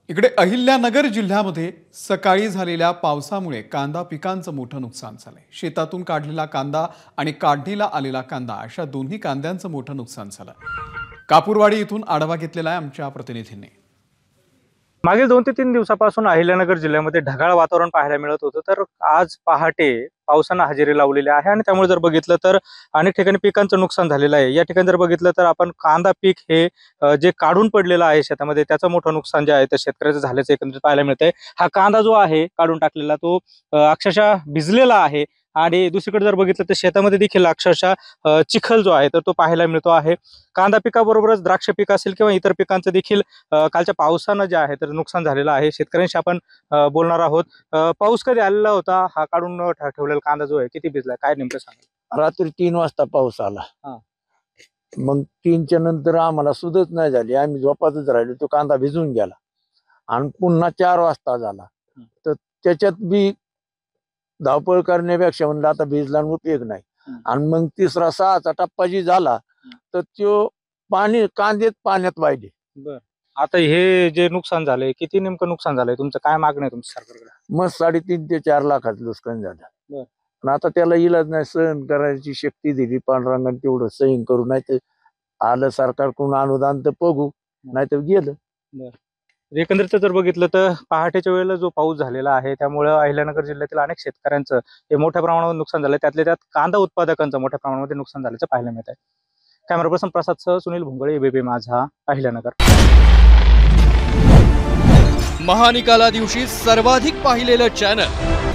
इकडे अहिल्यानगर जिल्ह्यामध्ये सकाळी झालेल्या पावसामुळे कांदा पिकांचं मोठं नुकसान झालंय। शेतातून काढलेला कांदा आणि काढणीला आलेला कांदा अशा दोन्ही कांद्यांचं मोठं नुकसान झालं। कापूरवाडी इथून आढावा घेतलेला आहे आमच्या प्रतिनिधींनी। मागील 2 ते 3 दिवसापासून अहिल्यानगर जिल्ह्यामध्ये ढगाळ वातावरण पाहायला मिळत होतं, तर आज पहाटे पावसानं हजेरी लावलेली आहे आणि त्यामुळे जर बघितलं तर अनेक ठिकाणी पिकांचं नुकसान झालेलं आहे। या ठिकाणी जर बघितलं तर आपण कांदा पीक हे जे काढून पडलेलं आहे शेतामध्ये त्याचं मोठं नुकसान जे आहे ते शेतकऱ्याचं झाल्याचं एकंदरीत पाहायला मिळतंय। हा कांदा जो आहे काढून टाकलेला तो अक्षरशः भिजलेला आहे आणि दुसरीकडे जर बघितलं तर शेतामध्ये देखील अक्षरशः चिखल जो आहे तर तो पाहायला मिळतो आहे। कांदा पिकाबरोबरच द्राक्ष पीक असेल किंवा इतर पिकांचं देखील कालच्या पावसानं जे आहे तर नुकसान झालेलं आहे। शेतकऱ्यांशी आपण बोलणार आहोत। पाऊस कधी आलेला होता? हा काढून ठेवलेला कांदा जो आहे किती भिजलाय काय नेमकं सांगा? रात्री 3 वाजता पाऊस आला। हा. मग 3च्या नंतर आम्हाला सुधच नाही झाली, आम्ही झोपातच राहिलो, तो कांदा भिजून गेला आणि पुन्हा 4 वाजता झाला। तर त्याच्यात बी धावपळ करण्यापेक्षा म्हणलं आता भिजला उपयोग नाही। आणि मग तिसरा 6चा टप्पा जी झाला तर तो कांदेत पाण्यात वाहिले। बर, आता हे जे नुकसान झालंय किती नेमकं नुकसान झालंय? तुमचं काय मागणं आहे तुमच्या सरकारकडे? मग 3.5 ते 4 लाखाचं नुकसान झालं। बर. पण आता त्याला इलाज नाही, सहन करायची शक्ती दिली पांडुरंगाने, तेवढं सहन करू, नाही तर आलं सरकारकडून अनुदान तर बघू, नाही तर गेलं। बर, एकंदरीत जर बघितलं तर पहाटेच्या वेळेला जो पाऊस झालेला आहे त्यामुळे अहिल्यानगर जिल्ह्यातील अनेक शेतकऱ्यांचं हे मोठ्या प्रमाणावर नुकसान झालंय, त्यातल्या त्यात कांदा उत्पादकांचं मोठ्या प्रमाणामध्ये नुकसान झाल्याचं पाहायला मिळत आहे। कॅमेरा पर्सन प्रसाद सह सुनील भुंगळे, एबीपी माझा, अहिल्यानगर। महानिकाला दिवशी सर्वाधिक पाहिलेलं चॅनल